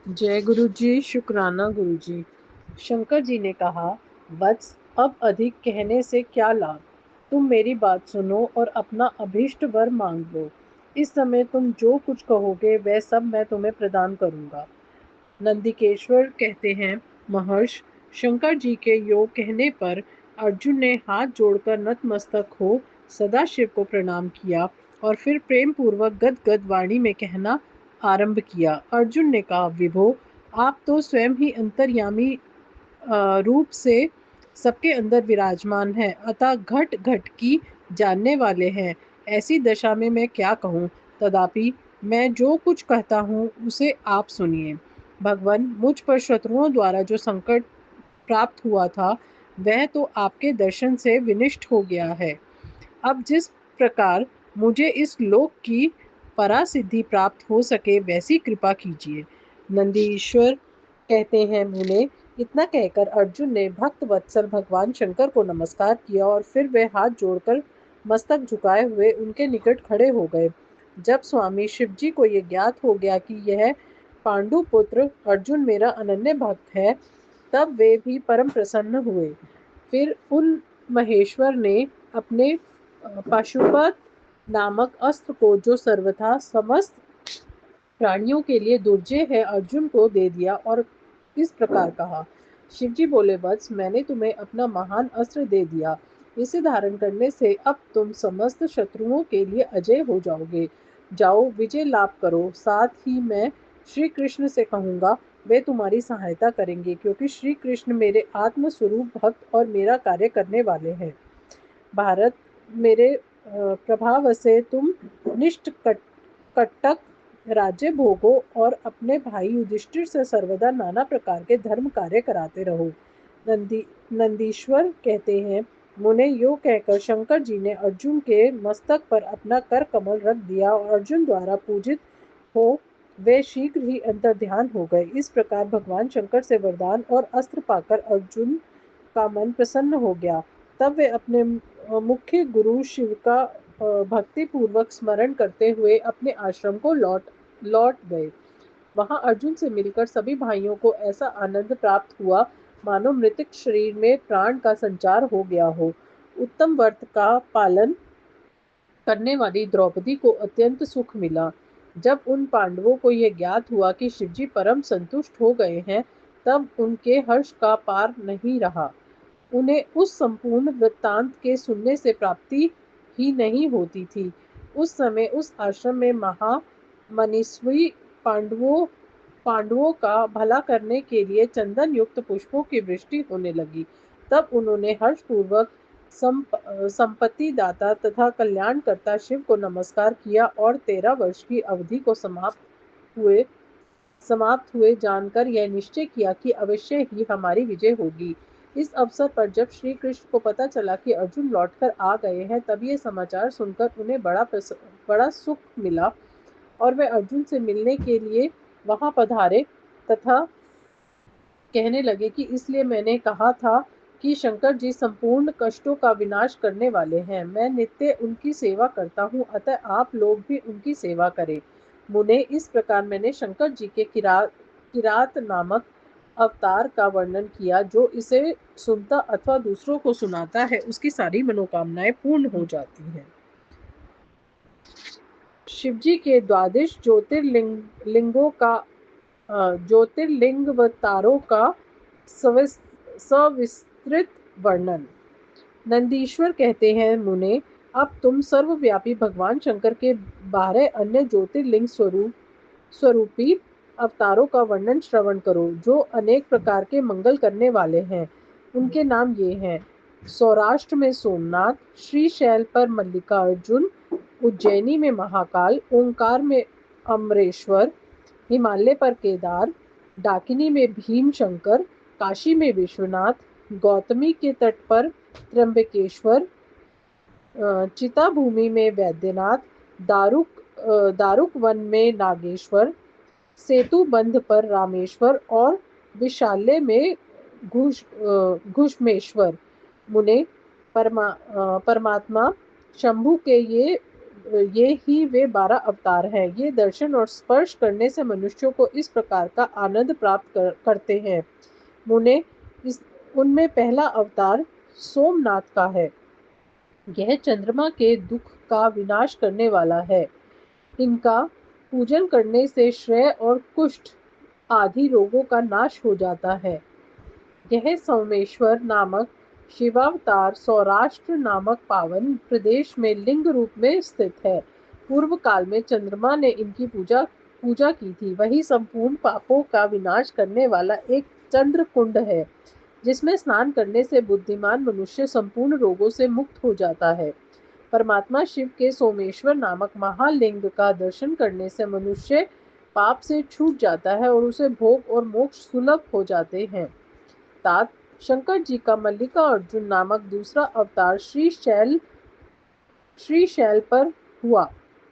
जय गुरु जी। शुक्राना गुरु जी। शंकर जी ने कहा, वत्स, अब अधिक कहने से क्या लाभ। तुम मेरी बात सुनो और अपना अभीष्ट वर मांग लो। इस समय तुम जो कुछ कहोगे वह सब मैं तुम्हें प्रदान करूंगा। नंदिकेश्वर कहते हैं, महर्ष, शंकर जी के योग कहने पर अर्जुन ने हाथ जोड़कर नतमस्तक हो सदाशिव को प्रणाम किया और फिर प्रेम पूर्वक गदगद वाणी में कहना आरंभ किया। अर्जुन ने कहा, विभो, आप तो स्वयं ही अंतर्यामी रूप से सबके अंदर विराजमान है, अतः घट घट की जानने वाले हैं। ऐसी दशा में मैं क्या कहूँ। तथापि मैं जो कुछ कहता हूँ उसे आप सुनिए। भगवान, मुझ पर शत्रुओं द्वारा जो संकट प्राप्त हुआ था वह तो आपके दर्शन से विनिष्ट हो गया है। अब जिस प्रकार मुझे इस लोक की परासिद्धि प्राप्त हो सके वैसी कृपा कीजिए। नंदीश्वर कहते हैं, मुने, इतना कहकर अर्जुन ने भक्त वत्सल भगवान शंकर को नमस्कार किया और फिर वे हाथ जोड़कर मस्तक झुकाए हुए उनके निकट खड़े हो गए। जब स्वामी शिवजी को ये ज्ञात हो गया कि यह पांडु पुत्र अर्जुन मेरा अनन्य भक्त है, तब वे भी परम प्रसन्न हुए। फिर उन महेश्वर ने अपने पाशुपत नामक अस्त्र को, जो सर्वथा समस्त प्राणियों के लिए दुर्जय है, अर्जुन को दे दिया और इस प्रकार कहा, शिवजी बोले, वत्स, मैंने तुम्हें अपना महान अस्त्र दे दिया। इसे धारण करने से अब तुम समस्त शत्रुओं के लिए अजय हो जाओगे। जाओ, विजय लाभ करो। साथ ही मैं श्री कृष्ण से कहूंगा, वे तुम्हारी सहायता करेंगे, क्योंकि श्री कृष्ण मेरे आत्म स्वरूप भक्त और मेरा कार्य करने वाले हैं। भारत, मेरे प्रभाव से तुम निष्ठ कटक राज्य भोगो और अपने भाई युधिष्ठिर से सर्वदा नाना प्रकार के धर्म कार्य कराते रहो। नंदीश्वर कहते हैं, मुने, यो कहकर शंकर जी ने अर्जुन के मस्तक पर अपना कर कमल रख दिया और अर्जुन द्वारा पूजित हो वे शीघ्र ही अंतर ध्यान हो गए। इस प्रकार भगवान शंकर से वरदान और अस्त्र पाकर अर्जुन का मन प्रसन्न हो गया। तब वे अपने मुख्य गुरु शिव का भक्ति पूर्वक स्मरण करते हुए अपने आश्रम को लौट लौट गए। वहां अर्जुन से मिलकर सभी भाइयों को ऐसा आनंद प्राप्त हुआ मानो मृतक शरीर में प्राण का संचार हो गया हो। उत्तम व्रत का पालन करने वाली द्रौपदी को अत्यंत सुख मिला। जब उन पांडवों को यह ज्ञात हुआ कि शिवजी परम संतुष्ट हो गए हैं, तब उनके हर्ष का पार नहीं रहा। उन्हें उस संपूर्ण वृत्तांत के सुनने से प्राप्ति ही नहीं होती थी। उस समय उस आश्रम में महामनीषी पांडवों पांडवों का भला करने के लिए चंदन युक्त पुष्पों की वृष्टि होने लगी। तब उन्होंने हर्षपूर्वक संपत्ति दाता तथा कल्याणकर्ता शिव को नमस्कार किया और 13 वर्ष की अवधि को समाप्त हुए जानकर यह निश्चय किया कि अवश्य ही हमारी विजय होगी। इस अवसर पर जब श्री कृष्ण को पता चला कि अर्जुन लौटकर आ गए हैं, तब ये समाचार सुनकर उन्हें बड़ा सुख मिला और वे अर्जुन से मिलने के लिए वहां पधारे तथा कहने लगे कि इसलिए मैंने कहा था कि शंकर जी संपूर्ण कष्टों का विनाश करने वाले हैं। मैं नित्य उनकी सेवा करता हूँ, अतः आप लोग भी उनकी सेवा करें। मुने, इस प्रकार मैंने शंकर जी के किरात नामक अवतार का वर्णन किया। जो इसे सुनता अथवा दूसरों को सुनाता है, उसकी सारी मनोकामनाएं पूर्ण हो जाती हैं। शिवजी के द्वादश ज्योतिर्लिंगों का ज्योतिर्लिंगवतारों का सविस्तृत वर्णन। नंदीश्वर कहते हैं, मुने, अब तुम सर्वव्यापी भगवान शंकर के 12 अन्य ज्योतिर्लिंग स्वरूपी अवतारों का वर्णन श्रवण करो, जो अनेक प्रकार के मंगल करने वाले हैं। उनके नाम ये हैं, सौराष्ट्र में सोमनाथ, श्रीशैल पर मल्लिकार्जुन, उज्जैनी में महाकाल, ओंकार में अमरेश्वर, हिमालय पर केदार, डाकिनी में भीम शंकर, काशी में विश्वनाथ, गौतमी के तट पर त्र्यंबकेश्वर, चिता भूमि में वैद्यनाथ, दारुक वन में नागेश्वर, सेतु बंध पर रामेश्वर और विशाल्य में घुष्मेश्वर। मुने, परमात्मा शंभु के ये ये ही वे 12 अवतार हैं। ये दर्शन और स्पर्श करने से मनुष्यों को इस प्रकार का आनंद प्राप्त करते हैं। मुने, इस उनमें पहला अवतार सोमनाथ का है। यह चंद्रमा के दुख का विनाश करने वाला है। इनका पूजन करने से श्रेय और कुष्ठ आदि रोगों का नाश हो जाता है। यह सोमेश्वर नामक शिवावतार सौराष्ट्र नामक पावन प्रदेश में लिंग रूप में स्थित है। पूर्व काल में चंद्रमा ने इनकी पूजा पूजा की थी। वही संपूर्ण पापों का विनाश करने वाला एक चंद्र कुंड है, जिसमें स्नान करने से बुद्धिमान मनुष्य संपूर्ण रोगों से मुक्त हो जाता है। परमात्मा शिव के सोमेश्वर नामक महालिंग का दर्शन करने से मनुष्य पाप से छूट जाता है और उसे भोग और मोक्ष सुलभ हो जाते हैं। तात शंकर जी का मल्लिका अर्जुन नामक दूसरा अवतार श्रीशैल पर हुआ।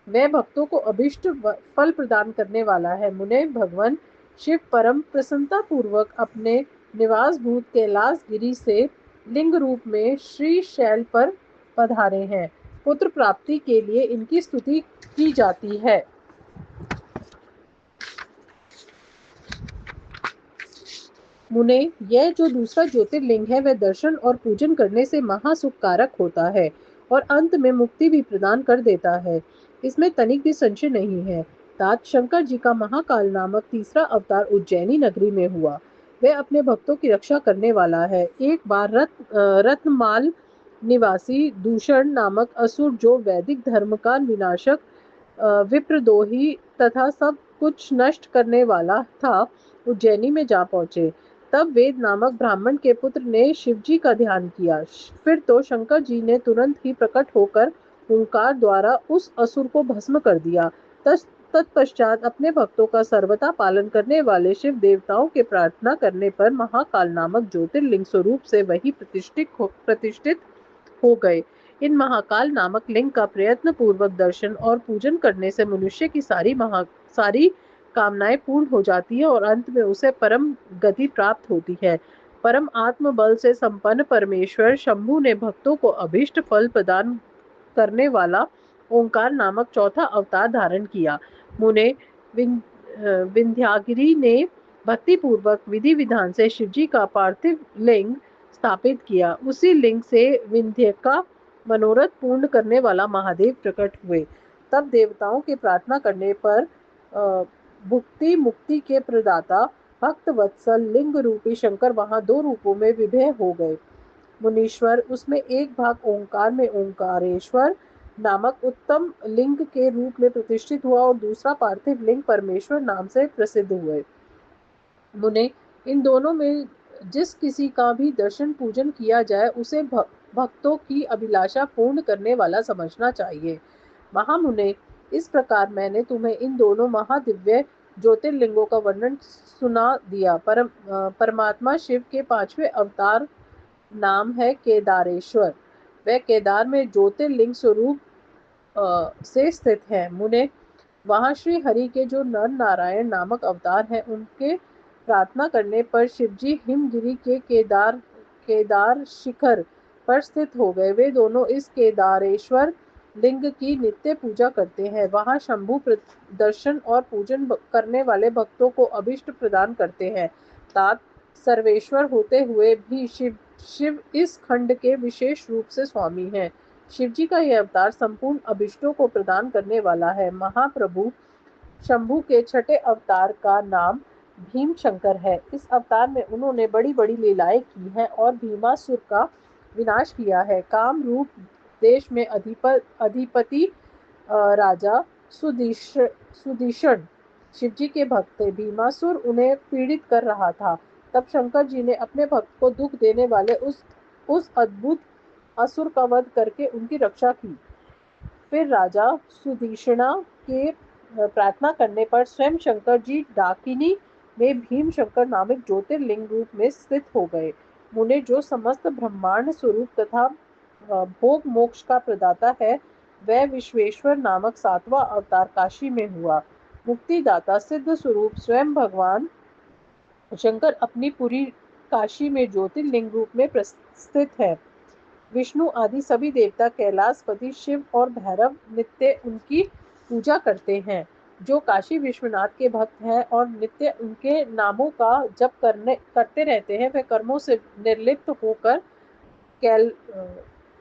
वह भक्तों को अभिष्ट फल प्रदान करने वाला है। मुने, भगवान शिव परम प्रसन्नता पूर्वक अपने निवास भूत कैलाश गिरी से लिंग रूप में श्रीशैल पर पधारे हैं। पुत्र प्राप्ति के लिए इनकी स्तुति की जाती है। मुने, यह जो दूसरा ज्योतिर्लिंग है वह दर्शन और पूजन करने से महासुख कारक होता है और अंत में मुक्ति भी प्रदान कर देता है। इसमें तनिक भी संशय नहीं है। तात शंकर जी का महाकाल नामक तीसरा अवतार उज्जैनी नगरी में हुआ। वह अपने भक्तों की रक्षा करने वाला है। एक बार रत्नमाल निवासी दूषण नामक असुर, जो वैदिक धर्म का विनाशक, विप्रद्रोही तथा सब कुछ नष्ट करने वाला था, उज्जैनी में जा पहुंचे। तब वेद नामक ब्राह्मण के पुत्र ने शिवजी का ध्यान किया। फिर तो शंकर जी ने तुरंत ही प्रकट होकर ओंकार द्वारा उस असुर को भस्म कर दिया। तत्पश्चात अपने भक्तों का सर्वथा पालन करने वाले शिव देवताओं के प्रार्थना करने पर महाकाल नामक ज्योतिर्लिंग स्वरूप से वही प्रतिष्ठित हो गए। इन महाकाल नामक लिंग का प्रयत्न पूर्वक दर्शन और पूजन करने से मनुष्य की सारी कामनाएं पूर्ण हो जाती है और अंत में उसे परम गति प्राप्त होती है। परम आत्म बल से संपन्न परमेश्वर शंभु ने भक्तों को अभीष्ट फल प्रदान करने वाला ओंकार नामक चौथा अवतार धारण किया। मुने, विंध्यागिरी ने भक्ति पूर्वक विधि विधान से शिवजी का पार्थिव लिंग स्थापित किया। उसी लिंग से विंध्य का मनोरथ पूर्ण करने वाला महादेव प्रकट हुए। तब देवताओं के प्रार्थना करने पर भुक्ति मुक्ति के प्रदाता भक्त वत्सल लिंग रूपी शंकर वहां दो रूपों में विभय हो गए। मुनीश्वर, उसमें एक भाग ओंकार में ओंकारेश्वर नामक उत्तम लिंग के रूप में प्रतिष्ठित हुआ और दूसरा पार्थिव लिंग परमेश्वर नाम से प्रसिद्ध हुए। मुने, इन दोनों में जिस किसी का भी दर्शन पूजन किया जाए उसे भक्तों की अभिलाषा पूर्ण करने वाला समझना चाहिए। महामुने, इस प्रकार मैंने तुम्हें इन दोनों महादिव्य ज्योतिर्लिंगों का वर्णन सुना दिया। परमात्मा शिव के पांचवें अवतार नाम है केदारेश्वर। वह केदार में ज्योतिर्लिंग स्वरूप से स्थित है। मुने, वहां श्री हरि के जो नर नारायण नामक अवतार हैं, उनके प्रार्थना करने पर शिवजी हिमगिरी के केदार शिखर पर स्थित हो गए। वे दोनों इस केदारेश्वर लिंग की नित्य पूजा करते हैं। वहां शंभु दर्शन और पूजन करने वाले भक्तों को अभिष्ट प्रदान करते हैं। तात सर्वेश्वर होते हुए भी शिव इस खंड के विशेष रूप से स्वामी हैं। शिवजी का यह अवतार संपूर्ण अभिष्टों को प्रदान करने वाला है। महाप्रभु शंभु के छठे अवतार का नाम भीम शंकर है। इस अवतार में उन्होंने बड़ी बड़ी लीलाएं की हैं और भीमासुर का विनाश किया है। काम रूप देश में अधिपति राजा सुदीषण शिवजी के भक्त थे। भीमासुर उन्हें पीड़ित कर रहा था। तब शंकर जी ने अपने भक्त को दुख देने वाले उस अद्भुत असुर का वध करके उनकी रक्षा की। फिर राजा सुदीषणा के प्रार्थना करने पर स्वयं शंकर जी डाकिनी में भीम शंकर नामक ज्योतिर्लिंग रूप में स्थित हो गए। मुने, जो समस्त ब्रह्मांड स्वरूप तथा भोग मोक्ष का प्रदाता है, वह विश्वेश्वर नामक सातवां अवतार काशी में हुआ। मुक्तिदाता सिद्ध स्वरूप स्वयं भगवान शंकर अपनी पूरी काशी में ज्योतिर्लिंग रूप में स्थित है। विष्णु आदि सभी देवता, कैलाशपति शिव और भैरव नित्य उनकी पूजा करते हैं। जो काशी विश्वनाथ के भक्त हैं और नित्य उनके नामों का जप करते रहते हैं, वे कर्मों से निर्लिप्त होकर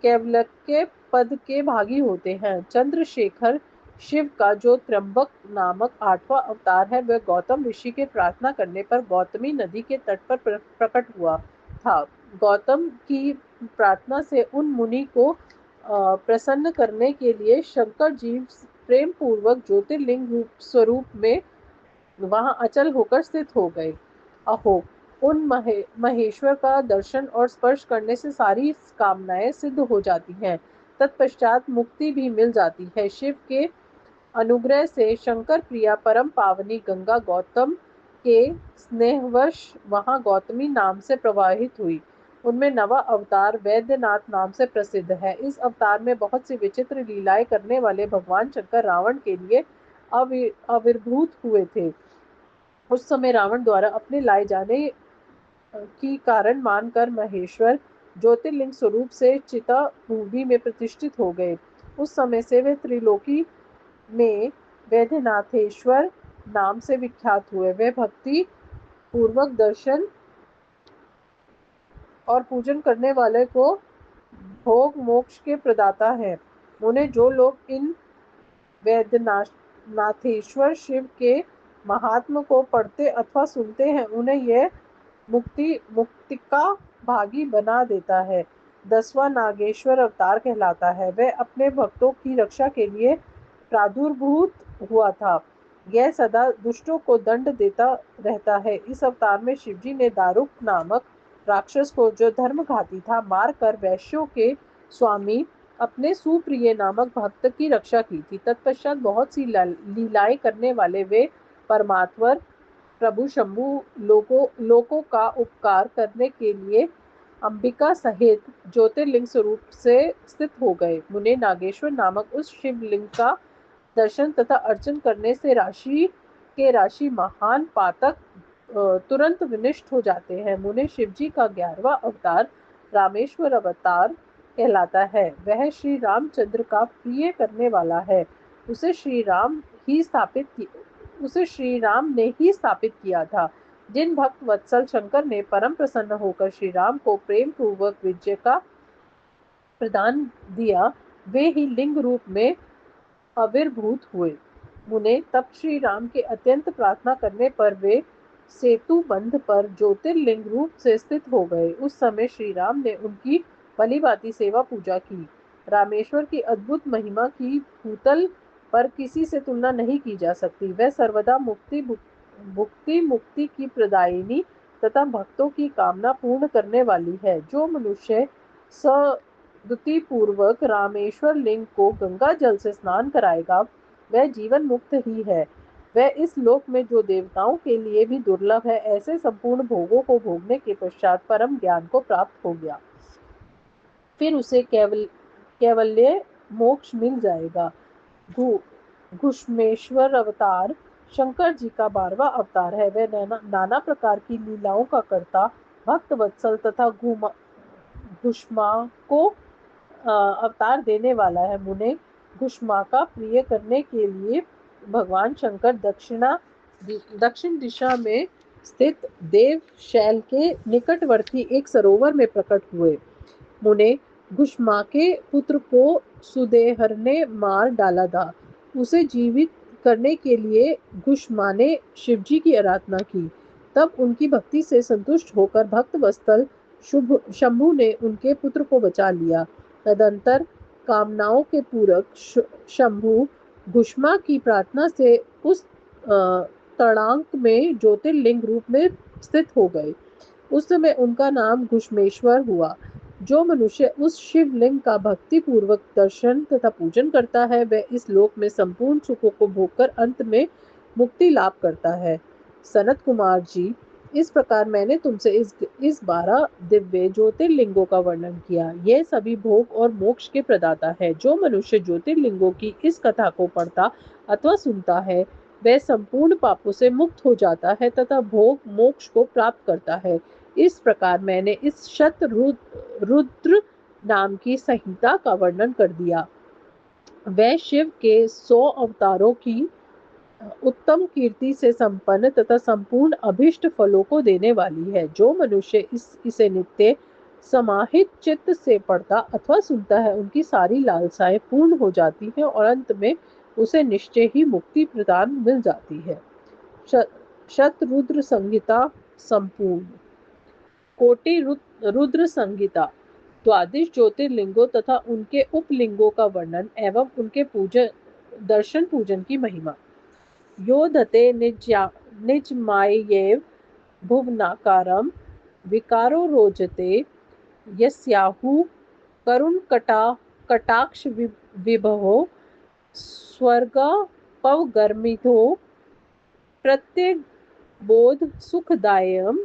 कैवल्य पद के भागी होते हैं। चंद्रशेखर शिव का जो त्र्यंबक नामक 8वां अवतार है, वह गौतम ऋषि के प्रार्थना करने पर गौतमी नदी के तट पर प्रकट हुआ था। गौतम की प्रार्थना से उन मुनि को प्रसन्न करने के लिए शंकर जी प्रेम पूर्वक ज्योतिर्लिंग स्वरूप में वहां अचल होकर स्थित हो गए। अहो, उन महेश्वर का दर्शन और स्पर्श करने से सारी कामनाएं सिद्ध हो जाती हैं। तत्पश्चात मुक्ति भी मिल जाती है। शिव के अनुग्रह से शंकर प्रिया परम पावनी गंगा गौतम के स्नेहवश वहां गौतमी नाम से प्रवाहित हुई। उनमें नवा अवतार वैद्यनाथ नाम से प्रसिद्ध है। इस अवतार में बहुत सी विचित्र लीलाएं करने वाले भगवान शंकर रावण के लिए आविर्भूत हुए थे। उस समय रावण द्वारा अपने लाए जाने की कारण मानकर महेश्वर ज्योतिर्लिंग स्वरूप से चिता भूमि में प्रतिष्ठित हो गए। उस समय से वे त्रिलोकी में वैद्यनाथेश्वर नाम से विख्यात हुए। वे भक्ति पूर्वक दर्शन और पूजन करने वाले को भोग मोक्ष के प्रदाता है। उन्हें जो लोग इन वैद्यनाथेश्वर शिव के महात्म को पढ़ते अथवा सुनते हैं, उन्हें यह मुक्ति का भागी बना देता है। 10वां नागेश्वर अवतार कहलाता है। वह अपने भक्तों की रक्षा के लिए प्रादुर्भूत हुआ था। यह सदा दुष्टों को दंड देता रहता है। इस अवतार में शिवजी ने दारुक नामक राक्षस को, जो धर्मघाती था, मारकर वैश्यों के स्वामी अपने सुप्रिय नामक भक्त की रक्षा की थी। तत्पश्चात बहुत सी लीलाएं करने वाले वे परमात्वर प्रभु शंभु लोकों का उपकार करने के लिए अंबिका सहित ज्योतिर्लिंग स्वरूप से स्थित हो गए। मुने नागेश्वर नामक उस शिवलिंग का दर्शन तथा अर्चन करने से राशि महान पातक तुरंत विनष्ट हो जाते हैं। मुने शिवजी का 11वां अवतार रामेश्वर अवतार कहलाता है। वह श्री रामचंद्र का प्रिय करने वाला है। उसे श्री राम ने ही स्थापित किया था। जिन भक्त वत्सल शंकर ने परम प्रसन्न होकर श्री राम को प्रेम पूर्वक विजय का प्रदान दिया, वे ही लिंग रूप में आविर्भूत हुए। मुने तब श्री राम के अत्यंत प्रार्थना करने पर वे सेतु बंध पर ज्योतिर्लिंग रूप से स्थित हो गए। उस समय श्री राम ने उनकी भलीभांति सेवा पूजा की। रामेश्वर की अद्भुत महिमा की भूतल पर किसी से तुलना नहीं की जा सकती। वह सर्वदा मुक्ति की प्रदायिनी तथा भक्तों की कामना पूर्ण करने वाली है। जो मनुष्य सद्गति पूर्वक रामेश्वर लिंग को गंगा जल से स्नान कराएगा, वह जीवन मुक्त ही है। वह इस लोक में जो देवताओं के लिए भी दुर्लभ है, ऐसे संपूर्ण भोगों को भोगने के पश्चात परम ज्ञान को प्राप्त हो गया। फिर उसे कैवल्य मोक्ष मिल जाएगा। घुष्मेश्वर अवतार शंकर जी का 12वां अवतार है। वह नाना प्रकार की लीलाओं का कर्ता, भक्त वत्सल तथा घुष्मा को अवतार देने वाला है। मुने घुष्मा का प्रिय करने के लिए भगवान शंकर दक्षिण दिशा में स्थित देव शैल के निकटवर्ती एक सरोवर में प्रकट हुए। मुने घुष्मा के पुत्र को सुदेहर ने मार डाला था। उसे जीवित करने के लिए घुष्मा ने शिवजी की आराधना की। तब उनकी भक्ति से संतुष्ट होकर भक्त वत्सल शंभु ने उनके पुत्र को बचा लिया। तदंतर कामनाओं के पूरक शंभु घुष्मा की प्रार्थना से उस तड़ांक में ज्योतिर्लिंग रूप में स्थित हो गए। उस समय उनका नाम घुष्मेश्वर हुआ। जो मनुष्य उस शिवलिंग का भक्ति पूर्वक दर्शन तथा पूजन करता है, वह इस लोक में संपूर्ण सुखों को भोगकर अंत में मुक्ति लाभ करता है। सनत कुमार जी, इस प्रकार मैंने तुमसे इस 12 दिव्य ज्योतिर्लिंगों का वर्णन किया। यह सभी भोग और मोक्ष के प्रदाता है। जो मनुष्य ज्योतिर्लिंगों की इस कथा को पढ़ता अथवा सुनता है, वह संपूर्ण पापों से मुक्त हो जाता है तथा भोग मोक्ष को प्राप्त करता है। इस प्रकार मैंने इस रुद्र नाम की संहिता का वर्णन कर दिया। वह शिव के 100 अवतारों की उत्तम कीर्ति से संपन्न तथा संपूर्ण अभिष्ट फलों को देने वाली है। जो मनुष्य इसे नित्य समाहित चित्त से पढ़ता अथवा सुनता है, उनकी सारी लालसाएं पूर्ण हो जाती हैं और अंत में उसे निश्चय ही मुक्ति प्रदान मिल जाती है। शतरुद्र संहिता संपूर्ण। कोटि रुद्र संहिता द्वादश ज्योतिर्लिंगों तथा उनके उपलिंगों का वर्णन एवं उनके पूजन दर्शन पूजन की महिमा। योधते निजमायैव भुवनाकारं विकारो रोचते यस्याहु कटाक्ष विभवो स्वर्गापवर्गमितो प्रत्येक बोध सुखदायं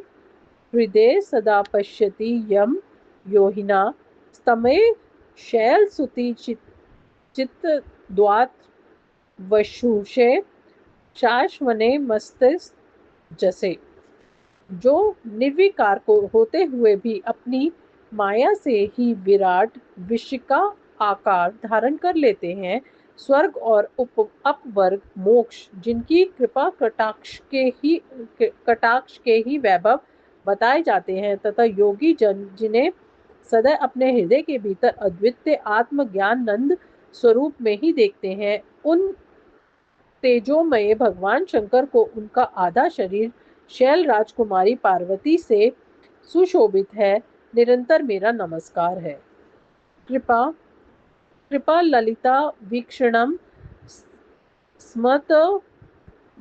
हृदय सदा पश्यति यम योहिना स्तमे शैलसुति चित्तद्वात् वशुषे शाश्वने मस्तिष्क जसे। जो निर्विकार को होते हुए भी अपनी माया से ही विराट विशिका आकार धारण कर लेते हैं, स्वर्ग और अपवर्ग मोक्ष जिनकी कृपा कटाक्ष के ही वैभव बताए जाते हैं तथा योगी जन जिन्हें सदा अपने हृदय के भीतर अद्वितीय आत्मज्ञान नंद स्वरूप में ही देखते हैं, उन तेजोमय भगवान शंकर को उनका आधा शरीर शैल राजकुमारी पार्वती से सुशोभित है। निरंतर मेरा नमस्कार है। कृपा कृपा ललिता वीक्षणम स्मत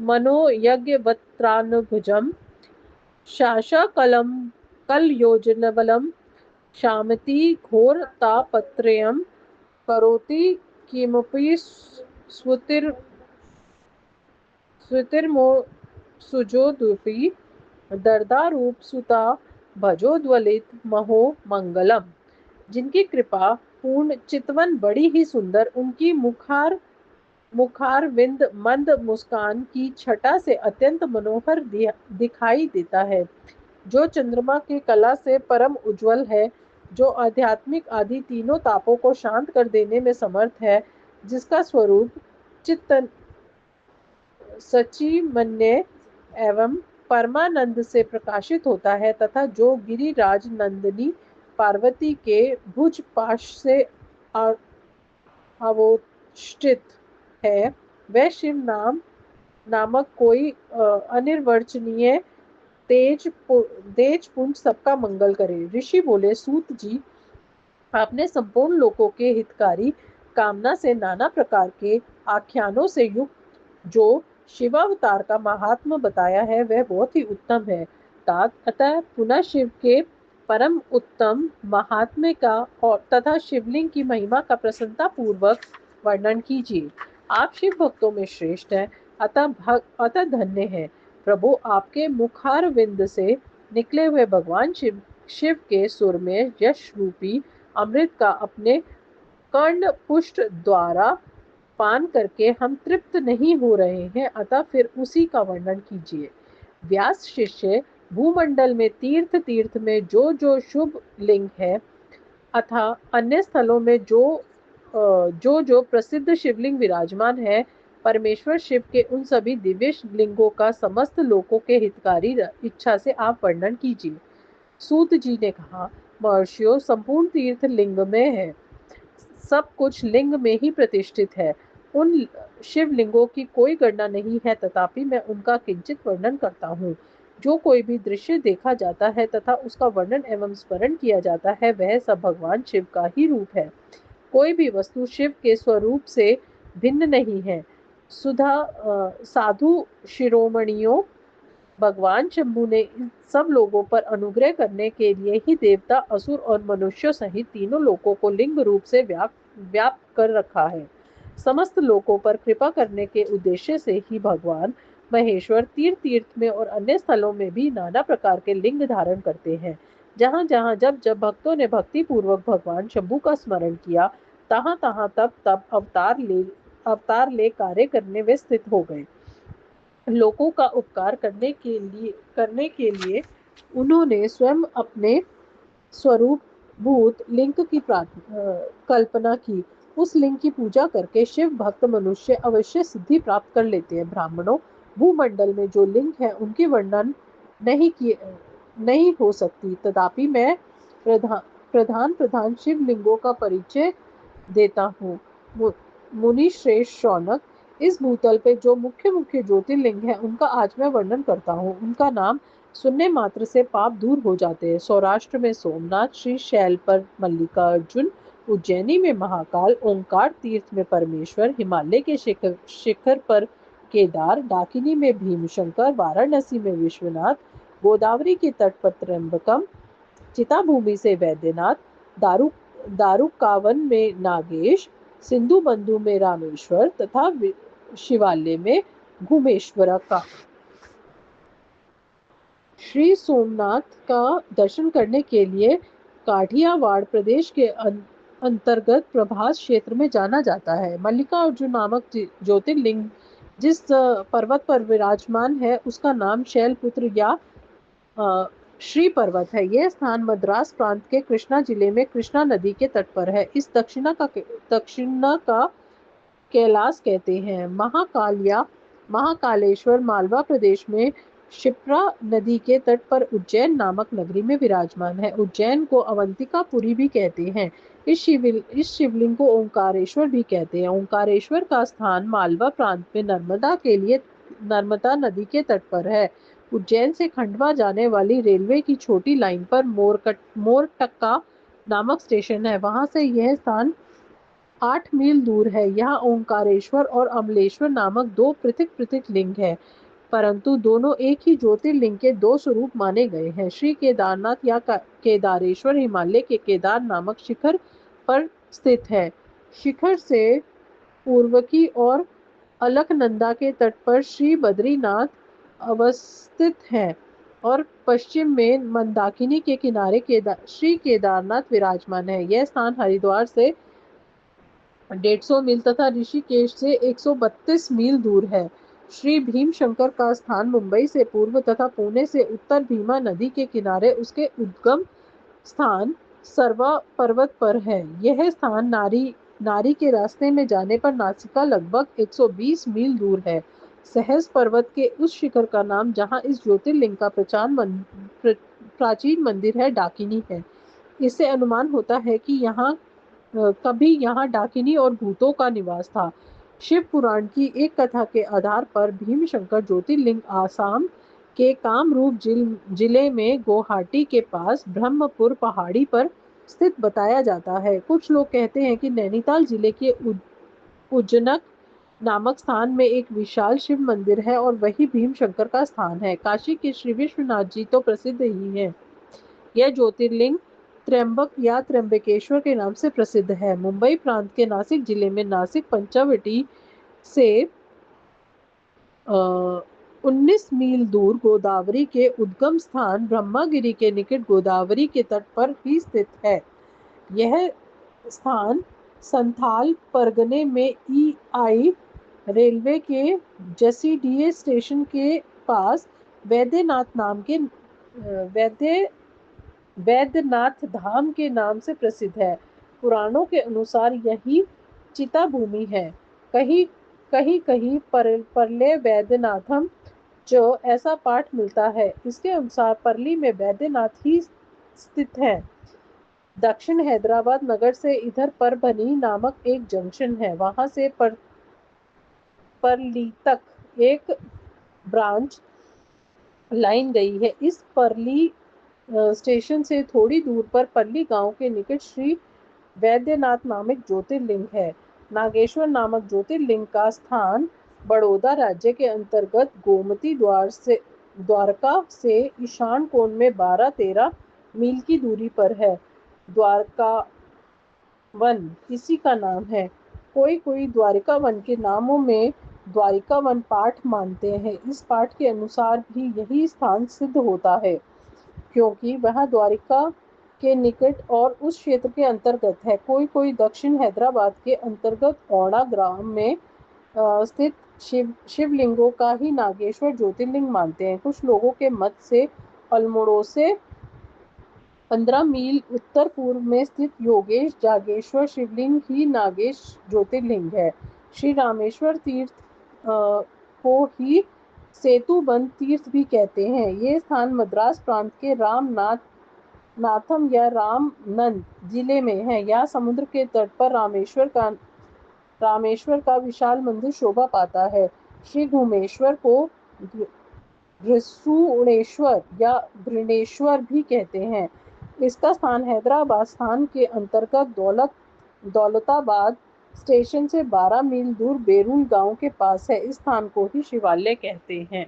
मनोयज्ञवत्रानुभुजम शाशाकलम कलयोजनबलम शामति घोरतापत्रयम् करोति किमपि स्फुतिर्मो सुजोदुपि दर्दारूप सुता भजोद्वलित महो मंगलम। जिनकी कृपा पूर्ण चितवन बड़ी ही सुंदर, उनकी मुखारविंद मंद मुस्कान की छटा से अत्यंत मनोहर दिखाई देता है। जो चंद्रमा की कला से परम उज्जवल है, जो आध्यात्मिक आदि तीनों तापों को शांत कर देने में समर्थ है, जिसका स्वरूप चित्त सचिमन्य एवं परमानंद से प्रकाशित होता है तथा जो गिरिराज नंदिनी पार्वती के भुज पाश से अवोष्टित है, वह शिव नामक कोई अनिर्वचनीय तेज पुंज सबका मंगल करे। ऋषि बोले, सूत जी, आपने संपूर्ण लोकों के हितकारी कामना से नाना प्रकार के आख्यानों से युक्त जो शिवावतार का महात्मा बताया है, वह बहुत ही उत्तम है। अतः पुनः शिव के परम उत्तम महात्म्य का और तथा शिवलिंग की महिमा का प्रसन्नता पूर्वक वर्णन कीजिए। आप शिव भक्तों में श्रेष्ठ हैं, अतः धन्य है। प्रभु, आपके मुखारविंद से निकले हुए भगवान शिव के सुर में यश रूपी अमृत का अपने कर्ण पुष्ट द्वारा पान करके हम तृप्त नहीं हो रहे हैं, अतः फिर उसी का वर्णन कीजिए। व्यास शिष्य, भूमंडल में तीर्थ तीर्थ में जो शुभ लिंग है अथा अन्य स्थलों में जो प्रसिद्ध शिवलिंग विराजमान है, परमेश्वर शिव के उन सभी दिव्य लिंगों का समस्त लोकों के हितकारी इच्छा से आप वर्णन कीजिए। सूत जी ने कहा, महर्षियों, संपूर्ण तीर्थ लिंग में है, सब कुछ लिंग में ही प्रतिष्ठित है। उन शिवलिंगों की कोई गणना नहीं है, तथापि मैं उनका किंचित वर्णन करता हूँ। जो कोई भी दृश्य देखा जाता है तथा उसका वर्णन एवं स्मरण किया जाता है, वह सब भगवान शिव का ही रूप है। कोई भी वस्तु शिव के स्वरूप से भिन्न नहीं है। साधु शिरोमणियों, भगवान शंभु ने इन सब लोगों पर अनुग्रह करने के लिए ही देवता, असुर और मनुष्यों सहित तीनों लोकों को लिंग रूप से व्याप्त कर रखा है। समस्त लोकों पर कृपा करने के उद्देश्य से ही भगवान महेश्वर तीर्थ तीर्थ में और अन्य स्थलों में भी नाना प्रकार के लिंग धारण करते हैं। जहाँ जहाँ जब जब भक्तों ने भक्ति पूर्वक भगवान शंभु का स्मरण किया, तहाँ तहाँ तब तब अवतार ले कार्य करने वे स्थित हो गए। लोगों का उपकार करने के लिए उन्होंने स्वयं अपने स्वरूप भूत लिंग की कल्पना की। उस लिंग की पूजा करके शिव भक्त मनुष्य अवश्य सिद्धि प्राप्त कर लेते हैं। ब्राह्मणों, भूमंडल में जो लिंग है उनकी वर्णन नहीं की नहीं हो सकती, तथापि मैं प्रधान प्रधान प्रधान शिव लिंगों का परिचय देता हूँ। मुनि श्रेष्ठ शौनक, इस भूतल पे जो मुख्य मुख्य ज्योतिर्लिंग है उनका आज मैं वर्णन करता हूँ। उनका नाम सुनने मात्र से पाप दूर हो जाते हैं। सौराष्ट्र में सोमनाथ, श्री शैल पर मल्लिकार्जुन, उज्जैनी में महाकाल, ओंकार तीर्थ में परमेश्वर, हिमालय के शिखर शिखर पर केदार, डाकिनी में भीमशंकर, वाराणसी में विश्वनाथ, गोदावरी के तट पर त्र्यंबकम, चिता भूमि से वैद्यनाथ, दारू दारुकावन में नागेश, सिंधु बंधु में रामेश्वर तथा शिवालय में घुमेश्वर का। श्री सोमनाथ का दर्शन करने के लिए काठियावाड़ प्रदेश के अंतर्गत प्रभास क्षेत्र में जाना जाता है। मल्लिकार्जुन नामक ज्योतिर्लिंग जिस पर्वत पर विराजमान है उसका नाम शैलपुत्र या श्री पर्वत है। यह स्थान मद्रास प्रांत के कृष्णा जिले में कृष्णा नदी के तट पर है। इस दक्षिणा का कैलाश कहते हैं। महाकाल या महाकालेश्वर मालवा प्रदेश में क्षिप्रा नदी के तट पर उज्जैन नामक नगरी में विराजमान है। उज्जैन को अवंतिकापुरी भी कहते हैं। इस शिवलिंग को ओंकारेश्वर भी कहते हैं। ओंकारेश्वर का स्थान मालवा प्रांत में नर्मदा नदी के तट पर है। उज्जैन से खंडवा जाने वाली रेलवे की छोटी लाइन पर मोरटक्का नामक स्टेशन है। वहां से यह स्थान 8 मील दूर है। यहाँ ओंकारेश्वर और अमलेश्वर नामक दो पृथक पृथक लिंग है, परंतु दोनों एक ही ज्योतिर्लिंग के दो स्वरूप माने गए हैं। श्री केदारनाथ या केदारेश्वर हिमालय के केदार नामक शिखर पर स्थित है। शिखर से पूर्व की ओर अलकनंदा के तट पर श्री बद्रीनाथ अवस्थित है और पश्चिम में मंदाकिनी के किनारे श्री केदारनाथ विराजमान है। यह स्थान हरिद्वार से 150 मील तथा ऋषिकेश से 132 मील दूर है। श्री भीमशंकर का स्थान मुंबई से पूर्व तथा पुणे से उत्तर भीमा नदी के किनारे उसके उद्गम स्थान सर्वा पर्वत पर है। यह स्थान नारी के रास्ते में जाने पर नासिका लगभग 120 मील दूर है। सहस पर्वत के उस शिखर का नाम जहां इस ज्योतिर्लिंग का प्राचीन मंदिर है डाकिनी है। इससे अनुमान होता है कि कभी यहाँ डाकिनी और भूतों का निवास था। शिव पुराण की एक कथा के आधार पर भीमशंकर ज्योतिर्लिंग आसाम के कामरूप जिले में गुवाहाटी के पास ब्रह्मपुर पहाड़ी पर स्थित बताया जाता है। कुछ लोग कहते हैं कि नैनीताल जिले के उज्जनक नामक स्थान में एक विशाल शिव मंदिर है और वही भीमशंकर का स्थान है। काशी के श्री विश्वनाथ जी तो प्रसिद्ध ही है। यह ज्योतिर्लिंग त्र्यंबक या त्र्यंबकेश्वर के नाम से प्रसिद्ध है। मुंबई प्रांत के नासिक जिले में नासिक पंचवटी से 19 मील दूर गोदावरी के उद्गम स्थान ब्रह्मागिरी के निकट गोदावरी के तट पर ही स्थित है। यह स्थान संथाल परगने में ईआई रेलवे के जसीडीए स्टेशन के पास वैद्यनाथ धाम के नाम से प्रसिद्ध है। पुराणों के अनुसार यही चिता भूमि है। कहीं कहीं कहीं परले वैद्यनाथम जो ऐसा पाठ मिलता है। इसके अनुसार परली में वैद्यनाथ ही स्थित है। दक्षिण हैदराबाद नगर से इधर परभनी नामक एक जंक्शन है, वहां से परली तक एक ब्रांच लाइन गई है। इस परली स्टेशन से थोड़ी दूर पर परली गांव के निकट श्री वैद्यनाथ नामक ज्योतिर्लिंग है। नागेश्वर नामक ज्योतिर्लिंग का स्थान बड़ौदा राज्य के अंतर्गत गोमती द्वारका से ईशान कोण में 12-13 मील की दूरी पर है। द्वारका वन इसी का नाम है। कोई कोई द्वारिका वन के नामों में द्वारिका वन पाठ मानते हैं। इस पाठ के अनुसार भी यही स्थान सिद्ध होता है, क्योंकि वह द्वारिका के निकट और उस क्षेत्र के अंतर्गत है। कोई कोई दक्षिण हैदराबाद के अंतर्गत औड़ा ग्राम में स्थित शिवलिंगों का ही नागेश्वर ज्योतिर्लिंग मानते हैं। कुछ लोगों के मत से अल्मोड़े से 15 मील उत्तर पूर्व में स्थित योगेश जागेश्वर शिवलिंग ही नागेश ज्योतिर्लिंग है। श्री रामेश्वर तीर्थ को ही सेतुबंध तीर्थ भी कहते हैं। ये स्थान मद्रास प्रांत के नाथम या रामनंद जिले में है। यहाँ समुद्र के तट पर रामेश्वर का विशाल मंदिर शोभा पाता है। श्री घुमेश्वर को घृष्णेश्वर या घृणेश्वर भी कहते हैं। इसका स्थान हैदराबाद स्थान के अंतर्गत दौलताबाद स्टेशन से 12 मील दूर बेरूल गांव के पास है। इस स्थान को ही शिवालय कहते हैं।